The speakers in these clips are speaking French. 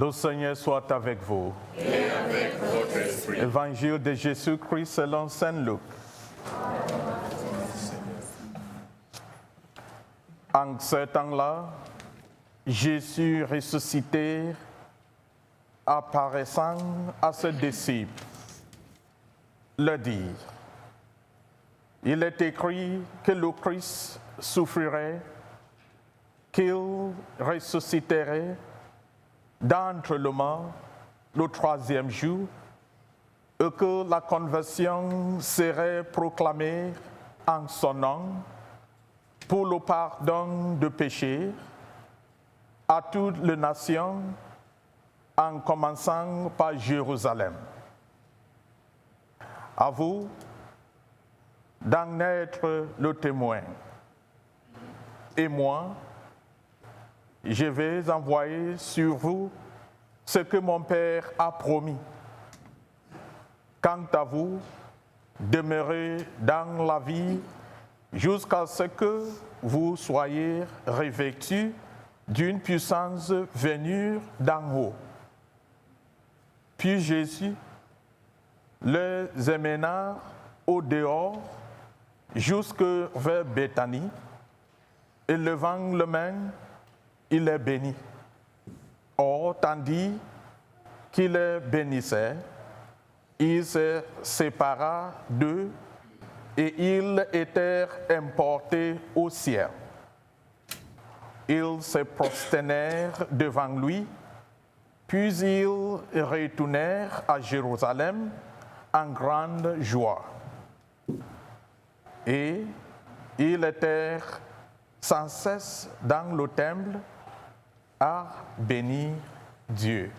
Le Seigneur soit avec vous. Et avec votre esprit. Évangile de Jésus-Christ selon Saint Luc. En ce temps-là, Jésus ressuscité, apparaissant à ses disciples, leur dit: il est écrit que le Christ souffrirait, qu'il ressusciterait d'entre les morts le troisième jour, et que la conversion serait proclamée en son nom pour le pardon de péchés à toutes les nations, en commençant par Jérusalem. À vous d'en être le témoin. Et moi, je vais envoyer sur vous ce que mon Père a promis. Quant à vous, demeurez dans la vie jusqu'à ce que vous soyez revêtus d'une puissance venue d'en haut. Puis Jésus les emmena au dehors jusque vers Béthanie, et levant les mains, il les bénit. Or, tandis qu'il les bénissait, il se sépara d'eux et ils étaient emportés au ciel. Ils se prosternèrent devant lui, puis ils retournèrent à Jérusalem en grande joie. Et ils étaient sans cesse dans le temple à bénir Dieu.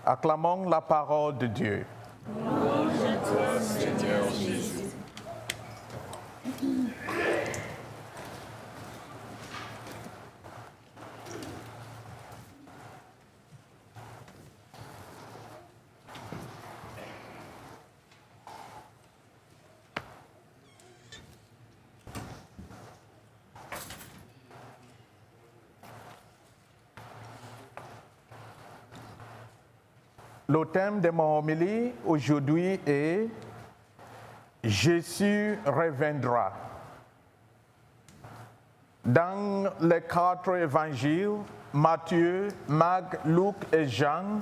Acclamons la parole de Dieu. Louange à toi, Seigneur Jésus. Le thème de mon homélie aujourd'hui est « Jésus reviendra ». Dans les 4 évangiles, Matthieu, Marc, Luc et Jean,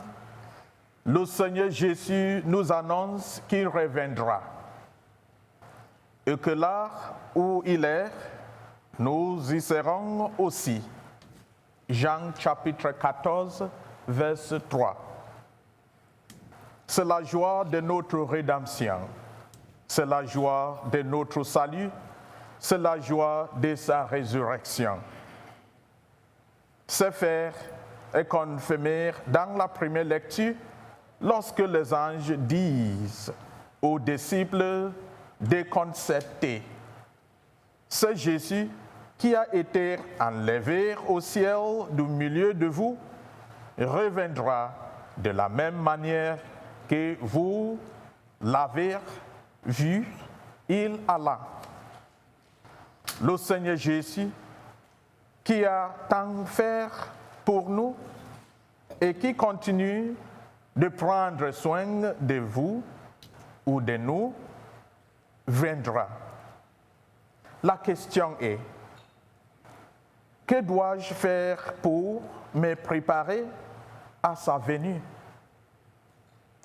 le Seigneur Jésus nous annonce qu'il reviendra et que là où il est, nous y serons aussi. Jean chapitre 14, verset 3. C'est la joie de notre rédemption, c'est la joie de notre salut, c'est la joie de sa résurrection. Ces faits est confirmé dans la première lecture lorsque les anges disent aux disciples déconcertés: c'est Jésus qui a été enlevé au ciel du milieu de vous reviendra de la même manière que vous l'avez vu, il alla. Le Seigneur Jésus, qui a tant fait pour nous et qui continue de prendre soin de vous ou de nous, viendra. La question est: que dois-je faire pour me préparer à sa venue?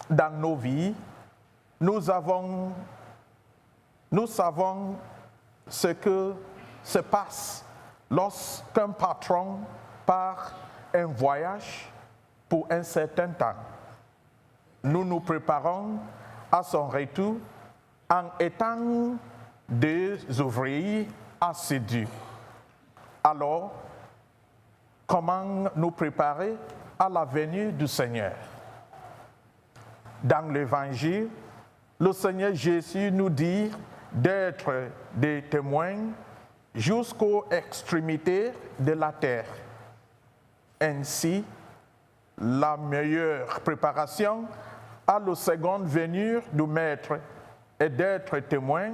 Dans nos vies, nous savons ce que se passe lorsqu'un patron part un voyage pour un certain temps. Nous nous préparons à son retour en étant des ouvriers assidus. Alors, comment nous préparer à la venue du Seigneur? Dans l'Évangile, le Seigneur Jésus nous dit d'être des témoins jusqu'aux extrémités de la terre. Ainsi, la meilleure préparation à la seconde venue du Maître est d'être témoin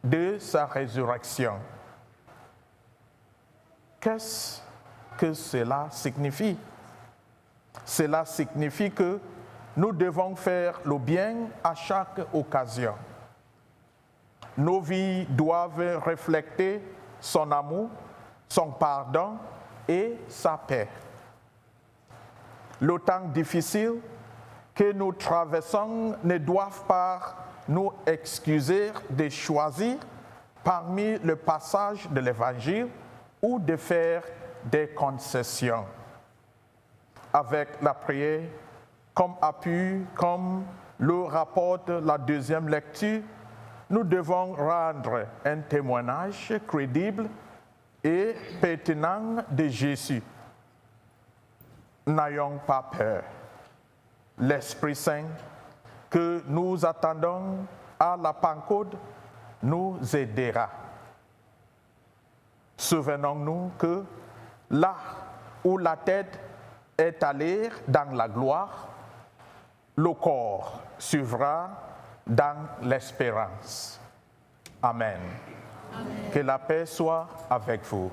de sa résurrection. Qu'est-ce que cela signifie. Cela signifie que nous devons faire le bien à chaque occasion. Nos vies doivent refléter son amour, son pardon et sa paix. Le temps difficile que nous traversons ne doivent pas nous excuser de choisir parmi le passage de l'Évangile ou de faire des concessions. Avec la prière comme appui, comme le rapporte la deuxième lecture, nous devons rendre un témoignage crédible et pertinent de Jésus. N'ayons pas peur. L'Esprit Saint que nous attendons à la Pentecôte nous aidera. Souvenons-nous que là où la tête est allée dans la gloire, le corps suivra dans l'espérance. Amen. Amen. Que la paix soit avec vous.